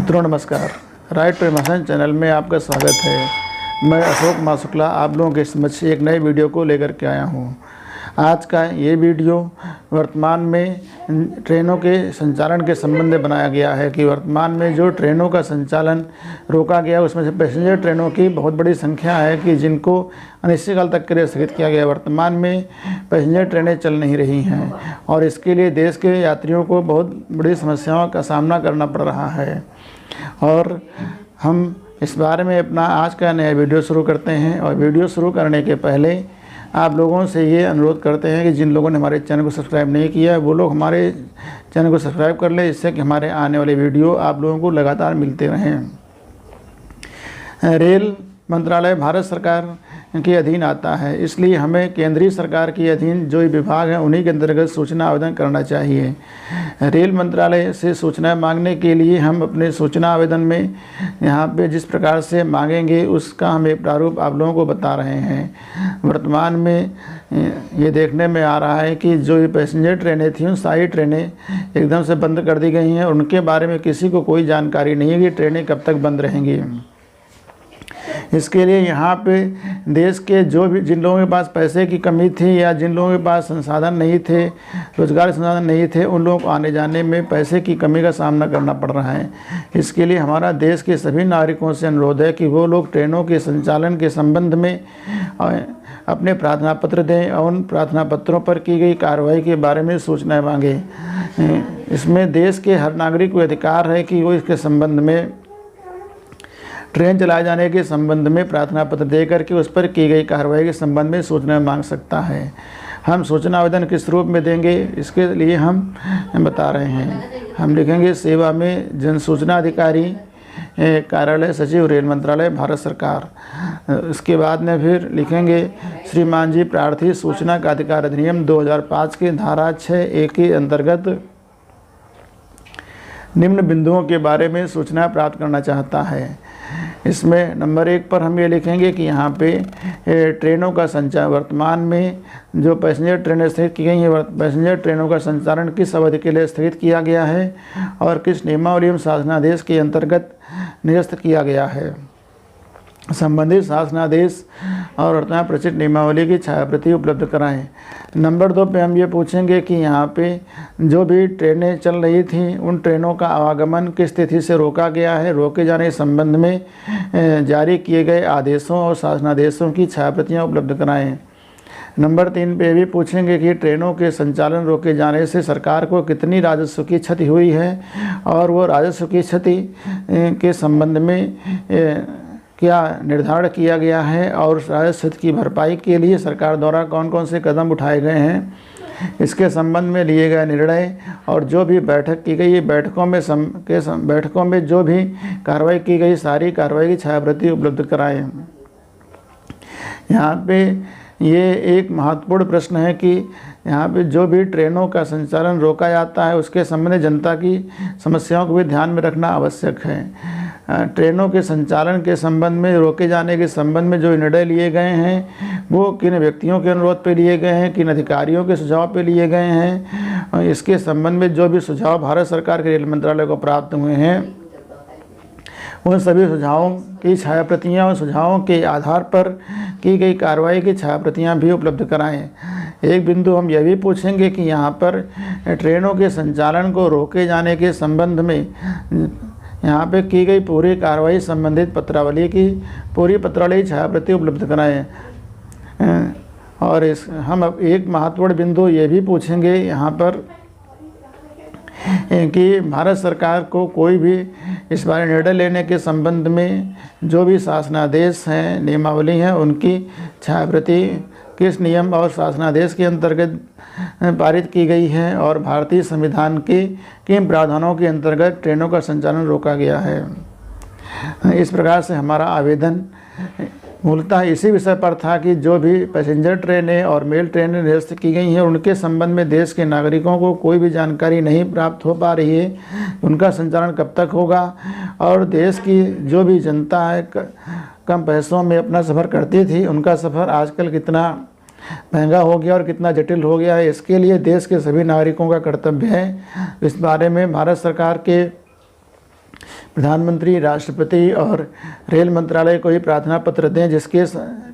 मित्रों नमस्कार। Right to emotion channel में आपका स्वागत है। मैं अशोक माशुक्ला आप लोगों के समक्ष एक नए वीडियो को लेकर के आया हूं। आज का ये वीडियो वर्तमान में ट्रेनों के संचालन के संबंध में बनाया गया है कि वर्तमान में जो ट्रेनों का संचालन रोका गया उसमें से पैसेंजर ट्रेनों की बहुत बड़ी संख्या है कि जिनको अनिश्चितकाल तक के लिए स्थगित किया गया। वर्तमान में पैसेंजर ट्रेनें चल नहीं रही हैं और इसके लिए देश के यात्रियों को बहुत बड़ी समस्याओं का सामना करना पड़ रहा है। और हम इस बारे में अपना आज का नया वीडियो शुरू करते हैं। और वीडियो शुरू करने के पहले आप लोगों से ये अनुरोध करते हैं कि जिन लोगों ने हमारे चैनल को सब्सक्राइब नहीं किया है वो लोग हमारे चैनल को सब्सक्राइब कर लें, इससे कि हमारे आने वाले वीडियो आप लोगों को लगातार मिलते रहें। रेल मंत्रालय भारत सरकार के अधीन आता है, इसलिए हमें केंद्रीय सरकार के अधीन जो विभाग हैं उन्हीं के अंतर्गत सूचना आवेदन करना चाहिए। रेल मंत्रालय से सूचना मांगने के लिए हम अपने सूचना आवेदन में यहाँ पे जिस प्रकार से मांगेंगे उसका हम एक प्रारूप आप लोगों को बता रहे हैं। वर्तमान में ये देखने में आ रहा है कि जो ये पैसेंजर ट्रेनें थी उन सारी ट्रेनें एकदम से बंद कर दी गई हैं। उनके बारे में किसी को कोई जानकारी नहीं है कि ट्रेनें कब तक बंद रहेंगी। इसके लिए यहाँ पे देश के जो भी जिन लोगों के पास पैसे की कमी थी या जिन लोगों के पास संसाधन नहीं थे, रोजगार संसाधन नहीं थे, उन लोगों को आने जाने में पैसे की कमी का सामना करना पड़ रहा है। इसके लिए हमारा देश के सभी नागरिकों से अनुरोध है कि वो लोग ट्रेनों के संचालन के संबंध में अपने प्रार्थना पत्र दें और उन प्रार्थना पत्रों पर की गई कार्रवाई के बारे में सूचनाएँ मांगें। इसमें देश के हर नागरिक को अधिकार है कि वो इसके संबंध में ट्रेन चलाए जाने के संबंध में प्रार्थना पत्र दे करके उस पर की गई कार्रवाई के संबंध में सूचना मांग सकता है। हम सूचना आवेदन किस रूप में देंगे इसके लिए हम बता रहे हैं। हम लिखेंगे सेवा में जन सूचना अधिकारी कार्यालय सचिव रेल मंत्रालय भारत सरकार। इसके बाद में फिर लिखेंगे श्रीमान जी प्रार्थी सूचना का अधिकार अधिनियम 2005 की धारा 6(a) के अंतर्गत निम्न बिंदुओं के बारे में सूचना प्राप्त करना चाहता है। इसमें नंबर 1 पर हम ये लिखेंगे कि यहाँ पे ट्रेनों का संचालन वर्तमान में जो पैसेंजर ट्रेनें स्थगित की गई हैं, पैसेंजर ट्रेनों का संचालन किस अवधि के लिए स्थगित किया गया है और किस नियमावली एवं शासनादेश के अंतर्गत निरस्त किया गया है। संबंधित शासनादेश और वर्तमान प्रचलित नियमावली की छायाप्रति उपलब्ध कराएं। नंबर 2 पे हम ये पूछेंगे कि यहाँ पे जो भी ट्रेनें चल रही थी उन ट्रेनों का आवागमन किस तिथि से रोका गया है, रोके जाने के संबंध में जारी किए गए आदेशों और शासनादेशों की छायाप्रतियाँ उपलब्ध कराएँ। नंबर 3 पे भी पूछेंगे कि ट्रेनों के संचालन रोके जाने से सरकार को कितनी राजस्व की क्षति हुई है और वो राजस्व की क्षति के संबंध में क्या निर्धारण किया गया है और राजस्व की भरपाई के लिए सरकार द्वारा कौन कौन से कदम उठाए गए हैं, इसके संबंध में लिए गए निर्णय और जो भी बैठक की गई बैठकों में जो भी कार्रवाई की गई सारी कार्रवाई की छायाप्रति उपलब्ध कराएं। यहाँ पे ये एक महत्वपूर्ण प्रश्न है कि यहाँ पे जो भी ट्रेनों का संचालन रोका जाता है उसके संबंध में जनता की समस्याओं को भी ध्यान में रखना आवश्यक है। ट्रेनों के संचालन के संबंध में रोके जाने के संबंध में जो निर्णय लिए गए हैं वो किन व्यक्तियों के अनुरोध पे लिए गए हैं, किन अधिकारियों के सुझाव पे लिए गए हैं, इसके संबंध में जो भी सुझाव भारत सरकार के रेल मंत्रालय को प्राप्त हुए हैं उन सभी सुझावों की छायाप्रतियाँ और सुझावों के आधार पर की गई कार्रवाई की छायाप्रतियाँ भी उपलब्ध कराएं। एक बिंदु हम यह भी पूछेंगे कि यहाँ पर ट्रेनों के संचालन को रोके जाने के संबंध में यहाँ पे की गई पूरी कार्रवाई संबंधित पत्रावली की पूरी पत्रावली छायाप्रति उपलब्ध कराएं। और हम अब एक महत्वपूर्ण बिंदु ये भी पूछेंगे यहाँ पर कि भारत सरकार को कोई भी इस बारे निर्णय लेने के संबंध में जो भी शासनादेश हैं, नियमावली हैं, उनकी छायाप्रति किस नियम और शासनादेश के अंतर्गत पारित की गई है और भारतीय संविधान के किन प्रावधानों के अंतर्गत ट्रेनों का संचालन रोका गया है। इस प्रकार से हमारा आवेदन मूलतः इसी विषय पर था कि जो भी पैसेंजर ट्रेनें और मेल ट्रेनें निरस्त की गई हैं उनके संबंध में देश के नागरिकों को कोई भी जानकारी नहीं प्राप्त हो पा रही है, उनका संचालन कब तक होगा और देश की जो भी जनता है कम पैसों में अपना सफ़र करती थी उनका सफ़र आजकल कितना महंगा हो गया और कितना जटिल हो गया है। इसके लिए देश के सभी नागरिकों का कर्तव्य है इस बारे में भारत सरकार के प्रधानमंत्री, राष्ट्रपति और रेल मंत्रालय को ही प्रार्थना पत्र दें जिसके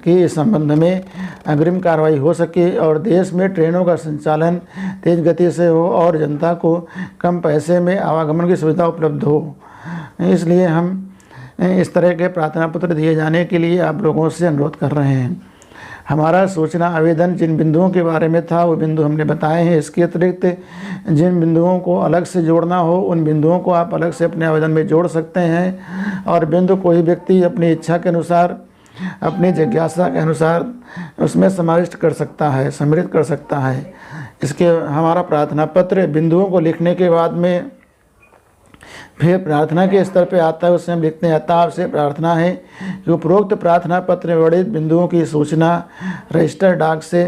कि इस संबंध में अग्रिम कार्रवाई हो सके और देश में ट्रेनों का संचालन तेज गति से हो और जनता को कम पैसे में आवागमन की सुविधा उपलब्ध हो। इसलिए हम इस तरह के प्रार्थना पत्र दिए जाने के लिए आप लोगों से अनुरोध कर रहे हैं। हमारा सूचना आवेदन जिन बिंदुओं के बारे में था वो बिंदु हमने बताए हैं। इसके अतिरिक्त जिन बिंदुओं को अलग से जोड़ना हो उन बिंदुओं को आप अलग से अपने आवेदन में जोड़ सकते हैं और बिंदु कोई व्यक्ति अपनी इच्छा के अनुसार, अपनी जिज्ञासा के अनुसार उसमें समाविष्ट कर सकता है, सम्मिलित कर सकता है। इसके हमारा प्रार्थना पत्र बिंदुओं को लिखने के बाद में फिर प्रार्थना के स्तर पे आता है, उससे हम लिखते हैं अतः आपसे प्रार्थना है कि उपरोक्त प्रार्थना पत्र में वर्णित बिंदुओं की सूचना रजिस्टर डाक से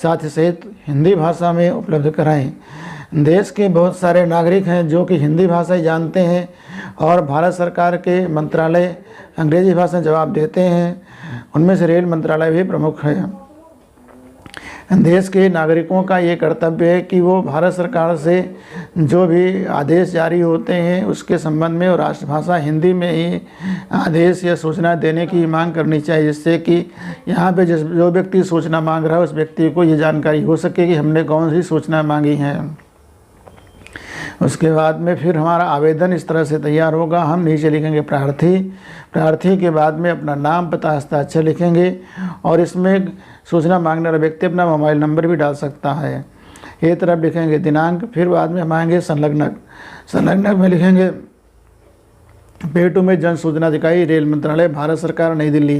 साथ ही सहित हिंदी भाषा में उपलब्ध कराएं। देश के बहुत सारे नागरिक हैं जो कि हिंदी भाषा ही जानते हैं और भारत सरकार के मंत्रालय अंग्रेजी भाषा में जवाब देते हैं, उनमें से रेल मंत्रालय भी प्रमुख है। देश के नागरिकों का ये कर्तव्य है कि वो भारत सरकार से जो भी आदेश जारी होते हैं उसके संबंध में और राष्ट्रभाषा हिंदी में ही आदेश या सूचना देने की मांग करनी चाहिए, जिससे कि यहाँ पे जो व्यक्ति सूचना मांग रहा है उस व्यक्ति को ये जानकारी हो सके कि हमने कौन सी सूचना मांगी है। उसके बाद में फिर हमारा आवेदन इस तरह से तैयार होगा। हम नीचे लिखेंगे प्रार्थी के बाद में अपना नाम, पता, हस्ताक्षर लिखेंगे और इसमें सूचना मांगने वाला व्यक्ति अपना मोबाइल नंबर भी डाल सकता है। ये तरफ लिखेंगे दिनांक, फिर बाद में हम आएंगे संलग्नक में लिखेंगे पेटू में जन सूचना अधिकारी रेल मंत्रालय भारत सरकार नई दिल्ली।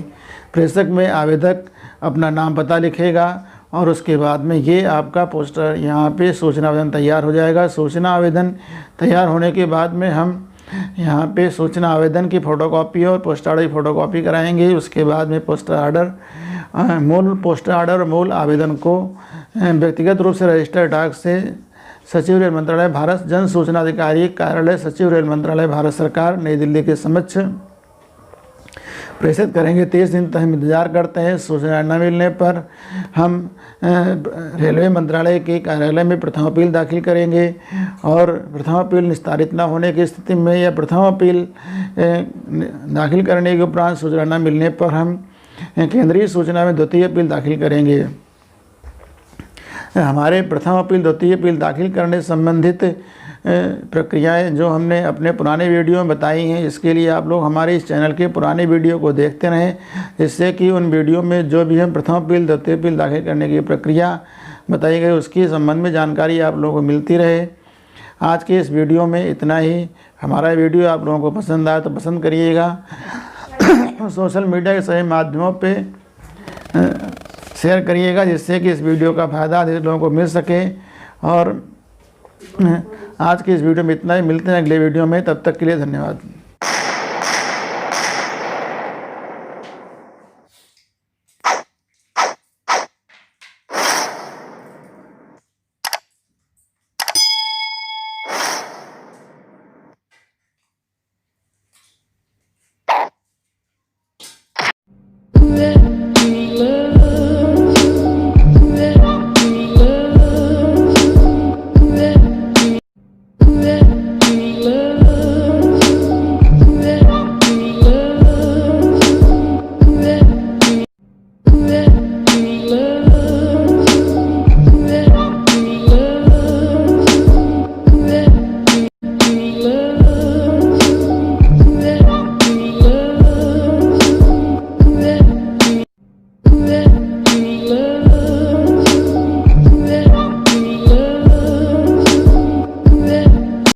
प्रेषक में आवेदक अपना नाम, पता लिखेगा और उसके बाद में ये आपका पोस्टर यहाँ पे सूचना आवेदन तैयार हो जाएगा। सूचना आवेदन तैयार होने के बाद में हम यहाँ पे सूचना आवेदन की फ़ोटोकॉपी और पोस्ट ऑर्डर की फ़ोटोकॉपी कराएंगे। उसके बाद में मूल पोस्टर ऑर्डर और मूल आवेदन को व्यक्तिगत रूप से रजिस्टर डाक से सचिव रेल मंत्रालय भारत जन सूचना अधिकारी कार्यालय सचिव रेल मंत्रालय भारत सरकार नई दिल्ली के समक्ष प्रेषित करेंगे। 30 दिन तक हम इंतजार करते हैं। सूचना न मिलने पर हम रेलवे मंत्रालय के कार्यालय में प्रथम अपील दाखिल करेंगे और प्रथम अपील निस्तारित न होने की स्थिति में या प्रथम अपील दाखिल करने के उपरांत सूचना न मिलने पर हम केंद्रीय सूचना में द्वितीय अपील दाखिल करेंगे। हमारे प्रथम अपील, द्वितीय अपील दाखिल करने संबंधित प्रक्रियाएं जो हमने अपने पुराने वीडियो में बताई हैं, इसके लिए आप लोग हमारे इस चैनल के पुराने वीडियो को देखते रहें, जिससे कि उन वीडियो में जो भी हम प्रथम अपील, द्वितीय अपील दाखिल करने की प्रक्रिया बताई गई उसके संबंध में जानकारी आप लोगों को मिलती रहे। आज के इस वीडियो में इतना ही। हमारा वीडियो आप लोगों को पसंद आया तो पसंद करिएगा, सोशल मीडिया के सभी माध्यमों पर शेयर करिएगा, जिससे कि इस वीडियो का फ़ायदा अधिक लोगों को मिल सके। और आज के इस वीडियो में इतना ही। मिलते हैं अगले वीडियो में, तब तक के लिए धन्यवाद।